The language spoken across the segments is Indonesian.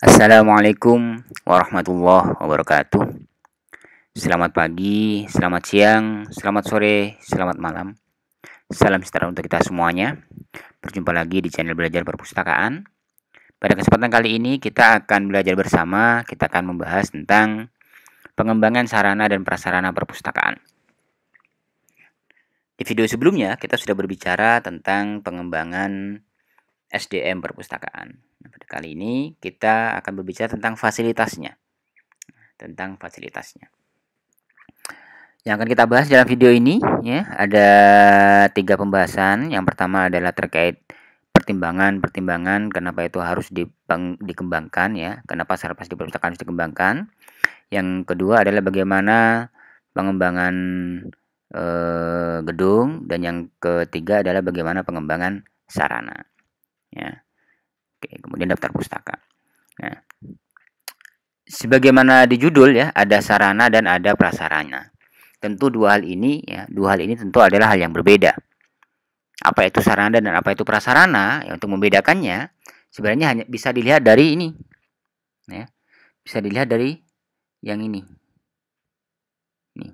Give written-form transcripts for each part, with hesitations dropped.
Assalamualaikum warahmatullahi wabarakatuh. Selamat pagi, selamat siang, selamat sore, selamat malam. Salam sejahtera untuk kita semuanya. Berjumpa lagi di channel Belajar Perpustakaan. Pada kesempatan kali ini kita akan belajar bersama. Kita akan membahas tentang pengembangan sarana dan prasarana perpustakaan. Di video sebelumnya kita sudah berbicara tentang pengembangan SDM perpustakaan. Pada kali ini kita akan berbicara tentang fasilitasnya. Yang akan kita bahas dalam video ini ya, ada 3 pembahasan. Yang pertama adalah terkait pertimbangan kenapa itu harus dikembangkan ya, kenapa sarpras di perpustakaan harus dikembangkan. Yang kedua adalah bagaimana pengembangan gedung, dan yang ketiga adalah bagaimana pengembangan sarana ya. Oke, kemudian daftar pustaka. Nah, sebagaimana di judul ya, ada sarana dan ada prasarana. Tentu dua hal ini tentu adalah hal yang berbeda. Apa itu sarana dan apa itu prasarana? Ya, untuk membedakannya sebenarnya hanya bisa dilihat dari ini. Ya. Bisa dilihat dari yang ini. Nih.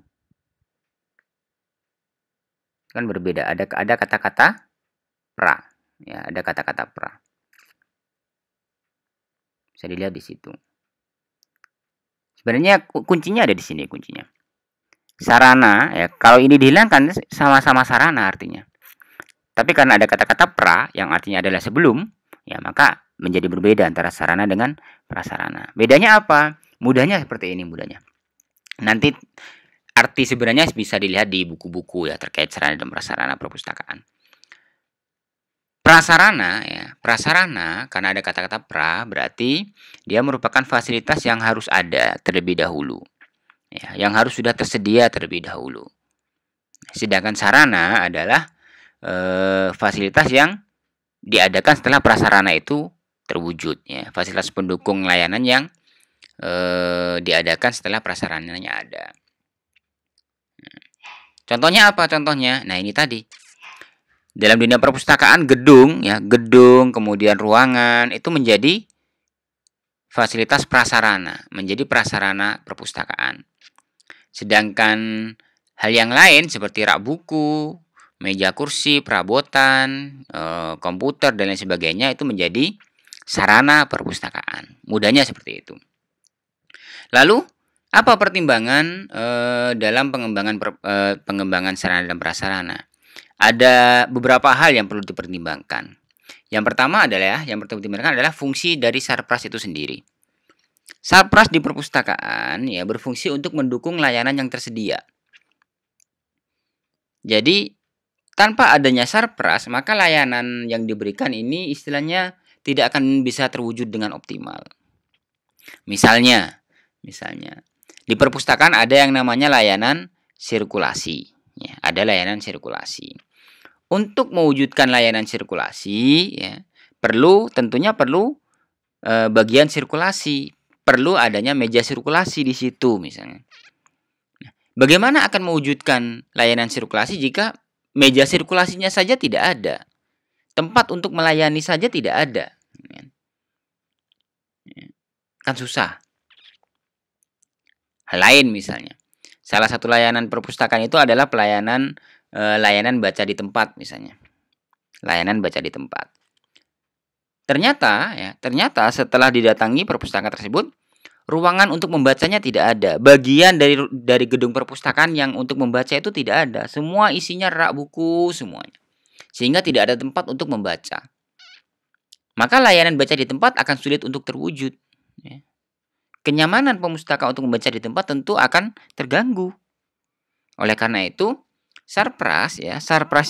Kan berbeda, ada kata-kata pra. Ya, ada kata-kata pra. Bisa dilihat di situ. Sebenarnya kuncinya ada di sini kuncinya. Sarana ya, kalau ini dihilangkan sama-sama sarana artinya. Tapi karena ada kata-kata pra yang artinya adalah sebelum, ya maka menjadi berbeda antara sarana dengan prasarana. Bedanya apa? Mudahnya seperti ini mudahnya. Nanti arti sebenarnya bisa dilihat di buku-buku ya terkait sarana dan prasarana perpustakaan. Prasarana karena ada kata-kata pra berarti dia merupakan fasilitas yang harus ada terlebih dahulu. Ya, yang harus sudah tersedia terlebih dahulu. Sedangkan sarana adalah fasilitas yang diadakan setelah prasarana itu terwujud. Ya, fasilitas pendukung layanan yang diadakan setelah prasarananya ada. Contohnya apa? Contohnya, nah ini tadi. Dalam dunia perpustakaan gedung, kemudian ruangan itu menjadi fasilitas prasarana, menjadi prasarana perpustakaan. Sedangkan hal yang lain seperti rak buku, meja kursi, perabotan, komputer dan lain sebagainya itu menjadi sarana perpustakaan. Mudahnya seperti itu. Lalu apa pertimbangan dalam pengembangan sarana dan prasarana? Ada beberapa hal yang perlu dipertimbangkan. Yang pertama adalah fungsi dari sarpras itu sendiri. Sarpras di perpustakaan ya berfungsi untuk mendukung layanan yang tersedia. Jadi tanpa adanya sarpras maka layanan yang diberikan ini istilahnya tidak akan bisa terwujud dengan optimal. Misalnya di perpustakaan ada yang namanya layanan sirkulasi. Ya, ada layanan sirkulasi. Untuk mewujudkan layanan sirkulasi, ya, tentunya perlu bagian sirkulasi, perlu adanya meja sirkulasi di situ misalnya. Nah, bagaimana akan mewujudkan layanan sirkulasi jika meja sirkulasinya saja tidak ada, tempat untuk melayani saja tidak ada, kan susah. Hal lain misalnya, salah satu layanan perpustakaan itu adalah layanan baca di tempat misalnya. Layanan baca di tempat. Ternyata setelah didatangi perpustakaan tersebut, ruangan untuk membacanya tidak ada. Bagian dari gedung perpustakaan yang untuk membaca itu tidak ada. Semua isinya rak buku semuanya. Sehingga tidak ada tempat untuk membaca. Maka layanan baca di tempat akan sulit untuk terwujud. Kenyamanan pemustaka untuk membaca di tempat tentu akan terganggu. Oleh karena itu, sarpras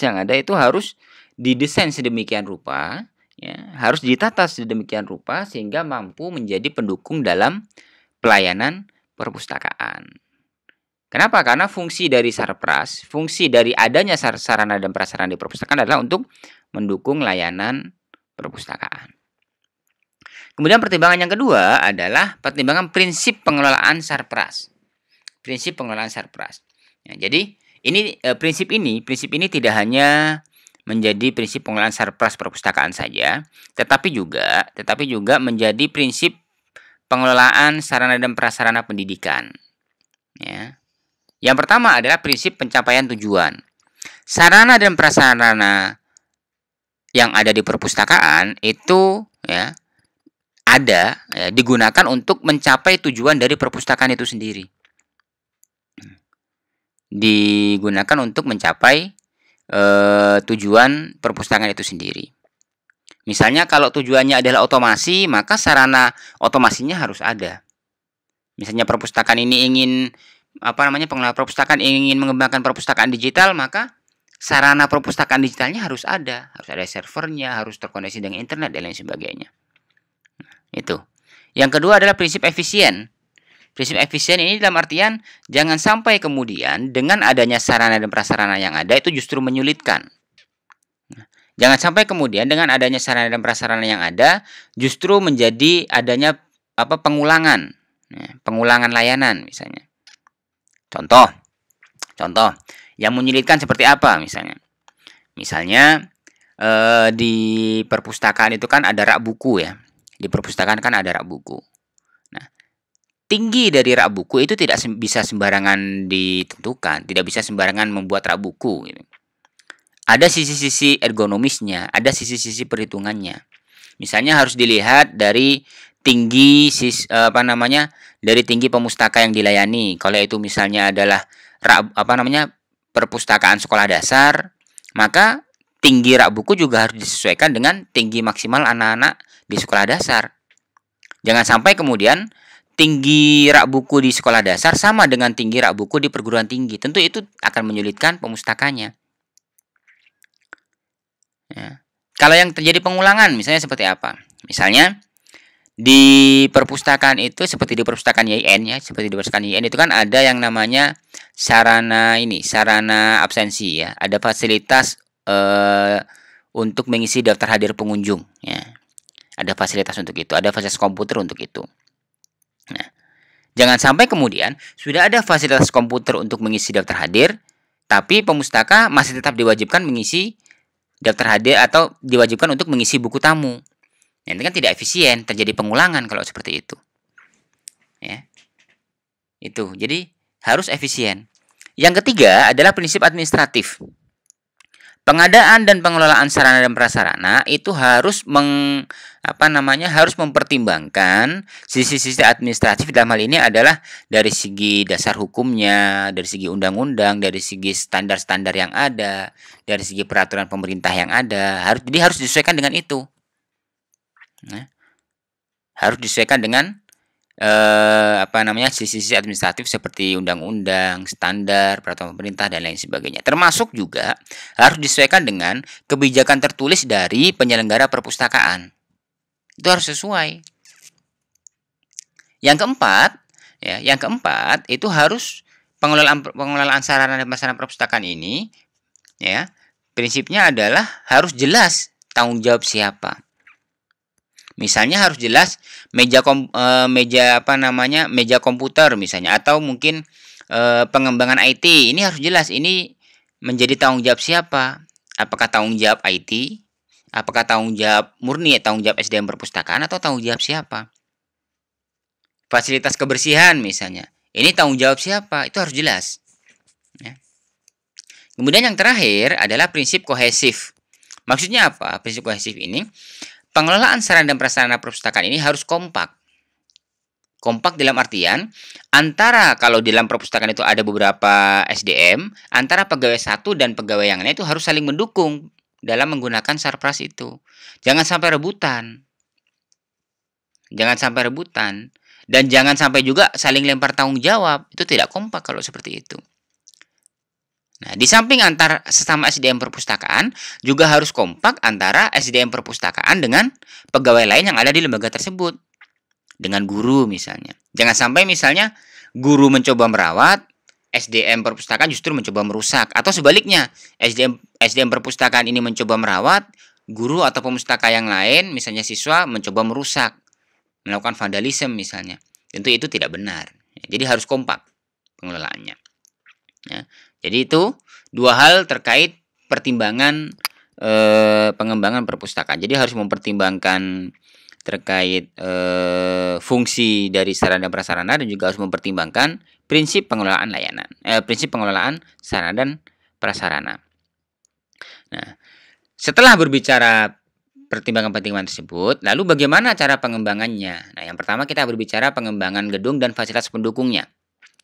yang ada itu harus didesain sedemikian rupa, ya, harus ditata sedemikian rupa sehingga mampu menjadi pendukung dalam pelayanan perpustakaan. Kenapa? Karena fungsi dari sarpras, fungsi dari adanya sarana dan prasarana di perpustakaan adalah untuk mendukung layanan perpustakaan. Kemudian pertimbangan yang kedua adalah pertimbangan prinsip pengelolaan sarpras. Prinsip pengelolaan sarpras. Ya, jadi prinsip ini tidak hanya menjadi prinsip pengelolaan sarpras perpustakaan saja, tetapi juga menjadi prinsip pengelolaan sarana dan prasarana pendidikan. Ya. Yang pertama adalah prinsip pencapaian tujuan. Sarana dan prasarana yang ada di perpustakaan itu ya digunakan untuk mencapai tujuan dari perpustakaan itu sendiri. Digunakan untuk mencapai tujuan perpustakaan itu sendiri. Misalnya kalau tujuannya adalah otomasi, maka sarana otomasinya harus ada. Misalnya perpustakaan ini ingin pengelola perpustakaan ingin mengembangkan perpustakaan digital, maka sarana perpustakaan digitalnya harus ada servernya, harus terkoneksi dengan internet dan lain sebagainya. Itu. Yang kedua adalah prinsip efisien. Prinsip efisien ini dalam artian jangan sampai kemudian dengan adanya sarana dan prasarana yang ada itu justru menyulitkan. Jangan sampai kemudian dengan adanya sarana dan prasarana yang ada justru menjadi adanya pengulangan, pengulangan layanan misalnya. Contoh yang menyulitkan seperti apa misalnya? Misalnya di perpustakaan itu kan ada rak buku ya. Di perpustakaan kan ada rak buku. Nah, tinggi dari rak buku itu tidak bisa sembarangan ditentukan, tidak bisa sembarangan membuat rak buku. Gitu. Ada sisi-sisi ergonomisnya, ada sisi-sisi perhitungannya. Misalnya harus dilihat dari tinggi dari tinggi pemustaka yang dilayani. Kalau itu misalnya adalah perpustakaan sekolah dasar, maka tinggi rak buku juga harus disesuaikan dengan tinggi maksimal anak-anak di sekolah dasar. Jangan sampai kemudian tinggi rak buku di sekolah dasar sama dengan tinggi rak buku di perguruan tinggi. Tentu itu akan menyulitkan pemustakanya. Ya. Kalau yang terjadi pengulangan, misalnya seperti apa? Misalnya di perpustakaan itu seperti di perpustakaan YIN ya, seperti di perpustakaan YIN itu kan ada yang namanya sarana absensi ya. Ada fasilitas untuk mengisi daftar hadir pengunjung ya. Ada fasilitas untuk itu, ada fasilitas komputer untuk itu. Nah, jangan sampai kemudian sudah ada fasilitas komputer untuk mengisi daftar hadir, tapi pemustaka masih tetap diwajibkan mengisi daftar hadir atau diwajibkan untuk mengisi buku tamu. Nah, ini kan tidak efisien, terjadi pengulangan kalau seperti itu. Ya. Itu. Jadi harus efisien. Yang ketiga adalah prinsip administratif. Pengadaan dan pengelolaan sarana dan prasarana itu harus harus mempertimbangkan sisi-sisi administratif. Dalam hal ini adalah dari segi dasar hukumnya, dari segi undang-undang, dari segi standar-standar yang ada, dari segi peraturan pemerintah yang ada. Harus disesuaikan dengan itu. Nah, harus disesuaikan dengan sisi-sisi administratif seperti undang-undang, standar, peraturan pemerintah dan lain sebagainya. Termasuk juga harus disesuaikan dengan kebijakan tertulis dari penyelenggara perpustakaan. Itu harus sesuai. Yang keempat itu harus pengelolaan sarana dan prasarana perpustakaan ini ya. Prinsipnya adalah harus jelas tanggung jawab siapa. Misalnya harus jelas meja komputer misalnya, atau mungkin pengembangan IT ini harus jelas ini menjadi tanggung jawab siapa. Apakah tanggung jawab IT? Apakah tanggung jawab murni tanggung jawab SDM perpustakaan atau tanggung jawab siapa? Fasilitas kebersihan misalnya, ini tanggung jawab siapa? Itu harus jelas. Ya. Kemudian yang terakhir adalah prinsip kohesif. Maksudnya apa? Prinsip kohesif ini pengelolaan sarana dan prasarana perpustakaan ini harus kompak. Kompak dalam artian antara kalau di dalam perpustakaan itu ada beberapa SDM, antara pegawai satu dan pegawai yang lain itu harus saling mendukung dalam menggunakan sarpras itu. Jangan sampai rebutan. Dan jangan sampai juga saling lempar tanggung jawab. Itu tidak kompak kalau seperti itu. Nah, di samping antar sesama SDM perpustakaan, juga harus kompak antara SDM perpustakaan dengan pegawai lain yang ada di lembaga tersebut. Dengan guru misalnya. Jangan sampai misalnya guru mencoba merawat, SDM perpustakaan justru mencoba merusak. Atau sebaliknya, SDM perpustakaan ini mencoba merawat, guru atau pemustaka yang lain, misalnya siswa, mencoba merusak. Melakukan vandalisme misalnya. Tentu itu tidak benar. Jadi harus kompak pengelolaannya. Ya. Jadi itu dua hal terkait pertimbangan pengembangan perpustakaan. Jadi harus mempertimbangkan terkait fungsi dari sarana dan prasarana, dan juga harus mempertimbangkan prinsip pengelolaan layanan, prinsip pengelolaan sarana dan prasarana. Nah, setelah berbicara pertimbangan-pertimbangan tersebut, lalu bagaimana cara pengembangannya? Nah, yang pertama kita berbicara pengembangan gedung dan fasilitas pendukungnya.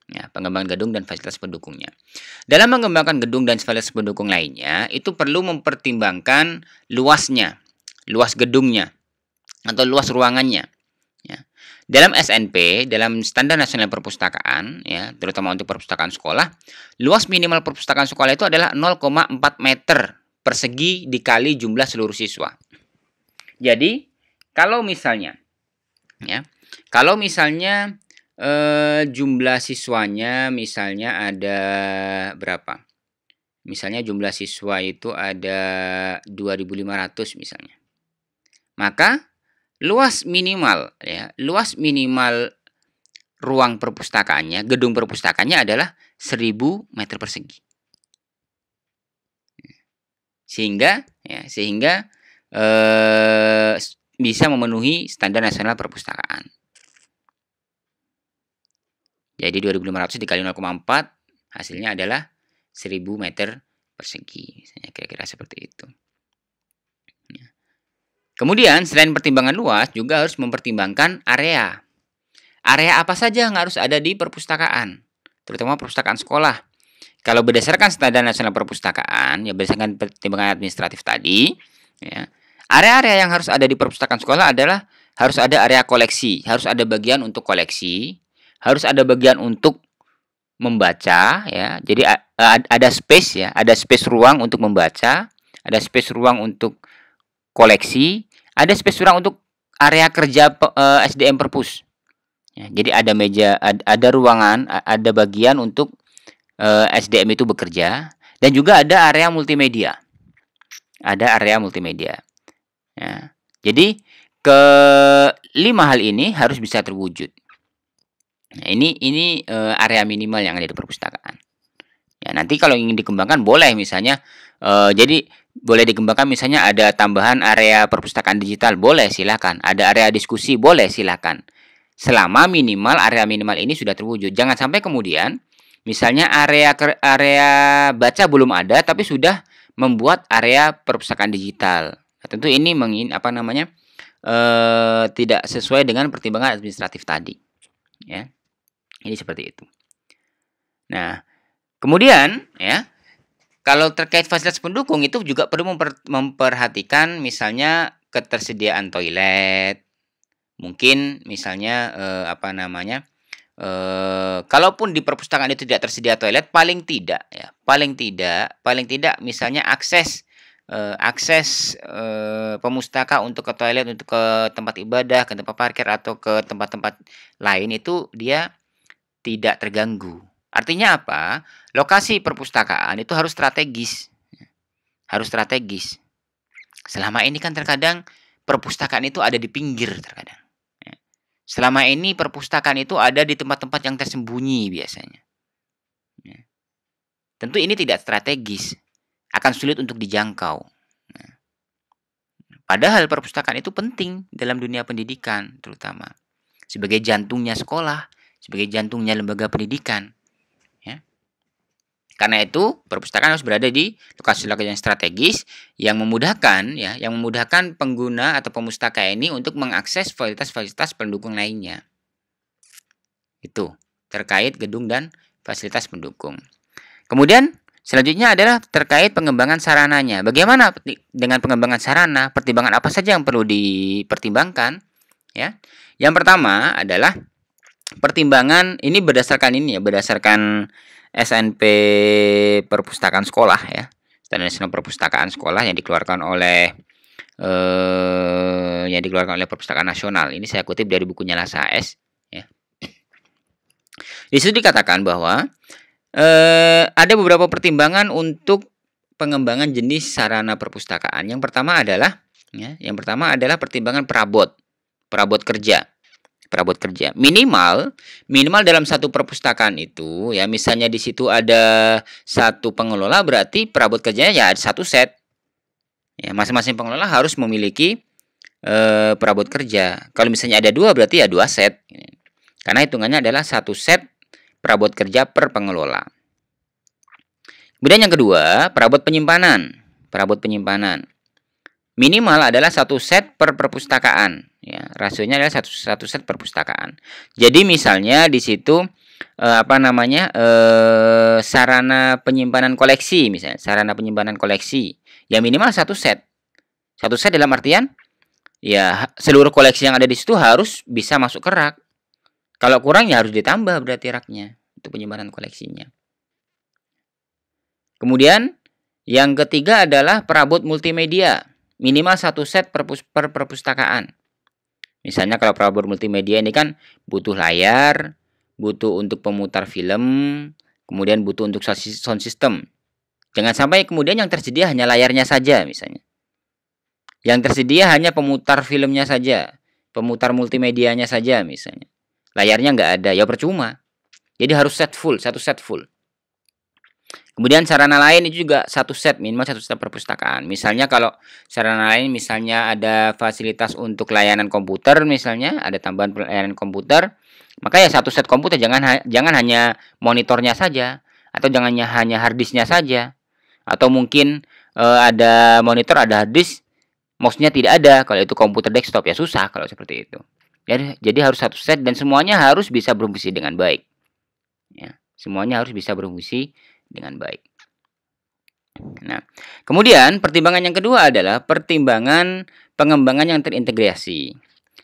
Ya, pengembangan gedung dan fasilitas pendukungnya. Dalam mengembangkan gedung dan fasilitas pendukung lainnya, itu perlu mempertimbangkan luasnya, luas gedungnya, atau luas ruangannya. Ya. Dalam SNP, dalam Standar Nasional Perpustakaan, ya, terutama untuk perpustakaan sekolah, luas minimal perpustakaan sekolah itu adalah 0,4 meter persegi dikali jumlah seluruh siswa. Jadi, kalau misalnya, ya, jumlah siswanya misalnya ada berapa? Misalnya jumlah siswa itu ada 2.500 misalnya. Maka luas minimal ruang perpustakaannya, gedung perpustakaannya adalah 1.000 meter persegi. Sehingga bisa memenuhi standar nasional perpustakaan. Jadi 2.500 dikali 0,4 hasilnya adalah 1.000 meter persegi. Misalnya kira-kira seperti itu. Ya. Kemudian selain pertimbangan luas juga harus mempertimbangkan area. Area apa saja yang harus ada di perpustakaan, terutama perpustakaan sekolah. Kalau berdasarkan standar nasional perpustakaan, ya berdasarkan pertimbangan administratif tadi, ya, area-area yang harus ada di perpustakaan sekolah adalah harus ada area koleksi, harus ada bagian untuk koleksi, harus ada bagian untuk membaca, ya. Jadi ada space, ya, ada space ruang untuk membaca, ada space ruang untuk koleksi, ada space ruang untuk area kerja SDM perpus. Ya, jadi ada meja, ada ruangan, ada bagian untuk SDM itu bekerja, dan juga ada area multimedia. Ada area multimedia. Ya. Jadi kelima hal ini harus bisa terwujud. Nah, ini area minimal yang ada di perpustakaan. Ya, nanti kalau ingin dikembangkan boleh misalnya, jadi boleh dikembangkan misalnya ada tambahan area perpustakaan digital, boleh silakan. Ada area diskusi, boleh silakan. Selama area minimal ini sudah terwujud. Jangan sampai kemudian misalnya area baca belum ada tapi sudah membuat area perpustakaan digital. Nah, tentu ini tidak sesuai dengan pertimbangan administratif tadi. Ya. Ini seperti itu. Nah, kemudian, ya, kalau terkait fasilitas pendukung itu juga perlu memperhatikan misalnya ketersediaan toilet. Mungkin misalnya kalaupun di perpustakaan itu tidak tersedia toilet, paling tidak misalnya akses pemustaka untuk ke toilet, untuk ke tempat ibadah, ke tempat parkir atau ke tempat-tempat lain itu dia tidak terganggu. Artinya apa? Lokasi perpustakaan itu harus strategis. Harus strategis. Selama ini kan terkadang perpustakaan itu ada di pinggir terkadang. Selama ini perpustakaan itu ada di tempat-tempat yang tersembunyi biasanya. Tentu ini tidak strategis. Akan sulit untuk dijangkau. Padahal perpustakaan itu penting dalam dunia pendidikan terutama. Sebagai jantungnya sekolah, sebagai jantungnya lembaga pendidikan, ya. Karena itu perpustakaan harus berada di lokasi-lokasi yang strategis yang memudahkan pengguna atau pemustaka ini untuk mengakses fasilitas-fasilitas pendukung lainnya. Itu terkait gedung dan fasilitas pendukung. Kemudian selanjutnya adalah terkait pengembangan sarananya. Bagaimana dengan pengembangan sarana? Pertimbangan apa saja yang perlu dipertimbangkan? Ya, yang pertama adalah pertimbangan ini berdasarkan SNP perpustakaan sekolah, ya, Standar Nasional Perpustakaan Sekolah yang dikeluarkan oleh Perpustakaan Nasional. Ini saya kutip dari bukunya Lasa S. Ya. Di situ dikatakan bahwa ada beberapa pertimbangan untuk pengembangan jenis sarana perpustakaan. Yang pertama adalah pertimbangan perabot kerja. Minimal dalam satu perpustakaan itu, ya, misalnya di situ ada satu pengelola, berarti perabot kerjanya ya ada satu set. Ya, masing-masing pengelola harus memiliki perabot kerja. Kalau misalnya ada 2 berarti ya 2 set. Karena hitungannya adalah 1 set perabot kerja per pengelola. Kemudian yang kedua, perabot penyimpanan. Perabot penyimpanan. Minimal adalah 1 set per perpustakaan. Ya, rasionya adalah 1 set per perpustakaan. Jadi misalnya di situ sarana penyimpanan koleksi misalnya, sarana penyimpanan koleksi. Ya minimal 1 set. 1 set dalam artian ya seluruh koleksi yang ada di situ harus bisa masuk ke rak. Kalau kurang ya harus ditambah berarti raknya untuk penyimpanan koleksinya. Kemudian yang ketiga adalah perabot multimedia. Minimal 1 set per perpustakaan. Misalnya kalau perabot multimedia ini kan butuh layar, butuh untuk pemutar film, kemudian butuh untuk sound system. Jangan sampai kemudian yang tersedia hanya layarnya saja misalnya. Yang tersedia hanya pemutar filmnya saja, pemutar multimedianya saja misalnya. Layarnya nggak ada, ya percuma. Jadi harus set full, 1 set full. Kemudian sarana lain itu juga 1 set, minimal 1 set perpustakaan. Misalnya kalau sarana lain misalnya ada fasilitas untuk layanan komputer misalnya, ada tambahan layanan komputer, maka ya 1 set komputer, jangan hanya monitornya saja, atau jangan hanya harddisknya saja. Atau mungkin ada monitor, ada harddisk, mouse-nya tidak ada. Kalau itu komputer desktop ya susah kalau seperti itu. Jadi harus 1 set dan semuanya harus bisa berfungsi dengan baik. Ya, semuanya harus bisa berfungsi dengan baik. Nah, kemudian pertimbangan yang kedua adalah pertimbangan pengembangan yang terintegrasi.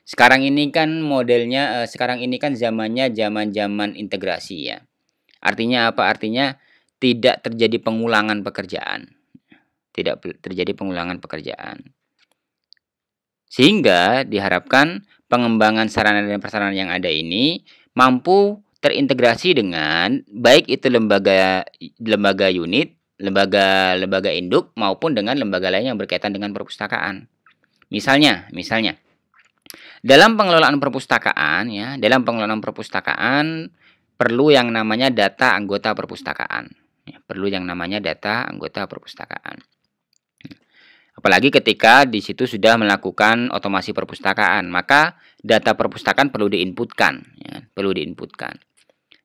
Sekarang ini kan modelnya, sekarang ini kan zamannya zaman integrasi ya. Artinya apa? Artinya tidak terjadi pengulangan pekerjaan. Tidak terjadi pengulangan pekerjaan. Sehingga diharapkan pengembangan sarana dan prasarana yang ada ini mampu terintegrasi dengan baik itu lembaga unit, lembaga induk maupun dengan lembaga lain yang berkaitan dengan perpustakaan. Misalnya dalam pengelolaan perpustakaan ya, dalam pengelolaan perpustakaan perlu yang namanya data anggota perpustakaan. Ya, perlu yang namanya data anggota perpustakaan. Apalagi ketika di situ sudah melakukan otomasi perpustakaan, maka data perpustakaan perlu diinputkan, ya, perlu diinputkan.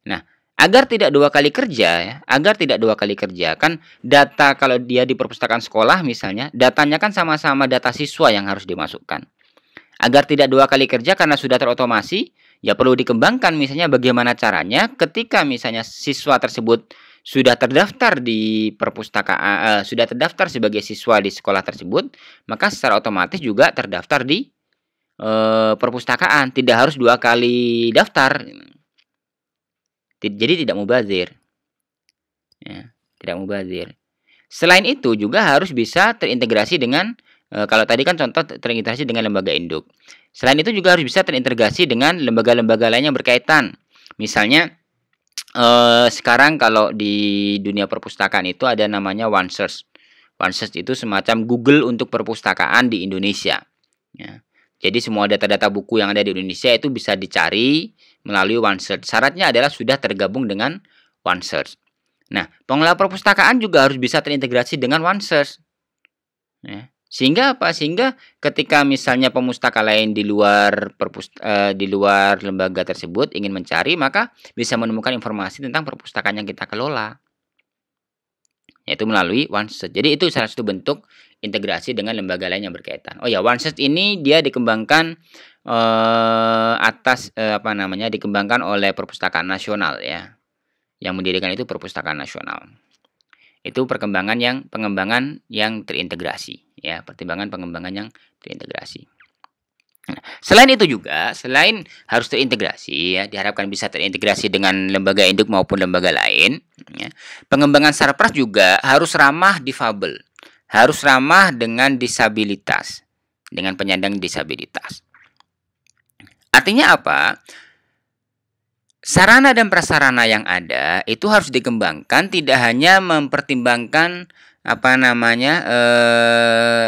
Nah, agar tidak 2 kali kerja ya, kan data kalau dia di perpustakaan sekolah misalnya, datanya kan sama-sama data siswa yang harus dimasukkan. Agar tidak 2 kali kerja karena sudah terotomasi, ya perlu dikembangkan misalnya bagaimana caranya ketika misalnya siswa tersebut sudah terdaftar di perpustakaan, sudah terdaftar sebagai siswa di sekolah tersebut, maka secara otomatis juga terdaftar di perpustakaan, tidak harus 2 kali daftar. Jadi tidak mubazir. Ya, tidak mubazir. Selain itu juga harus bisa terintegrasi dengan kalau tadi kan contoh terintegrasi dengan lembaga induk. Selain itu juga harus bisa terintegrasi dengan lembaga-lembaga lain yang berkaitan. Misalnya sekarang kalau di dunia perpustakaan itu ada namanya OneSearch. OneSearch itu semacam Google untuk perpustakaan di Indonesia. Ya. Jadi semua data-data buku yang ada di Indonesia itu bisa dicari melalui OneSearch. Syaratnya adalah sudah tergabung dengan OneSearch. Nah, pengelola perpustakaan juga harus bisa terintegrasi dengan OneSearch. Ya. Sehingga apa? Sehingga ketika misalnya pemustaka lain di luar lembaga tersebut ingin mencari, maka bisa menemukan informasi tentang perpustakaan yang kita kelola, yaitu melalui OneSearch. Jadi itu salah satu bentuk integrasi dengan lembaga lain yang berkaitan. Oh ya, OneSearch ini dia dikembangkan dikembangkan oleh Perpustakaan Nasional ya. Yang mendirikan itu Perpustakaan Nasional. Itu pengembangan yang terintegrasi ya, pengembangan yang terintegrasi. Nah, selain itu juga, selain harus terintegrasi ya, diharapkan bisa terintegrasi dengan lembaga induk maupun lembaga lain ya. Pengembangan sarpras juga harus ramah difabel, harus ramah dengan disabilitas, dengan penyandang disabilitas. Artinya apa? Sarana dan prasarana yang ada itu harus dikembangkan, tidak hanya mempertimbangkan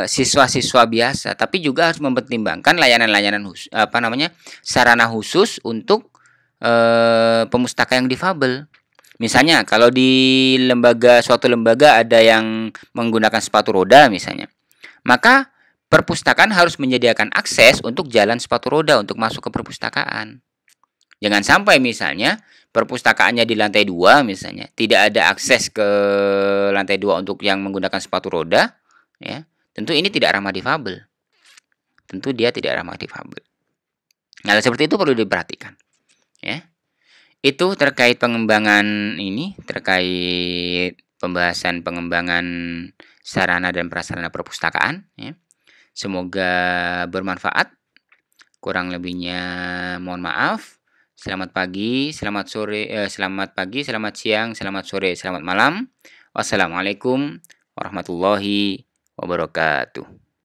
siswa-siswa biasa, tapi juga harus mempertimbangkan layanan-layanan sarana khusus untuk pemustaka yang difabel. Misalnya kalau di suatu lembaga ada yang menggunakan sepatu roda misalnya, maka perpustakaan harus menyediakan akses untuk jalan sepatu roda untuk masuk ke perpustakaan. Jangan sampai misalnya perpustakaannya di lantai 2 misalnya, tidak ada akses ke lantai 2 untuk yang menggunakan sepatu roda, ya. Tentu ini tidak ramah difabel. Tentu dia tidak ramah difabel. Nah, seperti itu perlu diperhatikan, ya. Itu terkait pengembangan ini, terkait pembahasan pengembangan sarana dan prasarana perpustakaan, ya. Semoga bermanfaat. Kurang lebihnya mohon maaf. Selamat pagi, selamat sore, selamat pagi, selamat siang, selamat sore, selamat malam. Wassalamualaikum warahmatullahi wabarakatuh.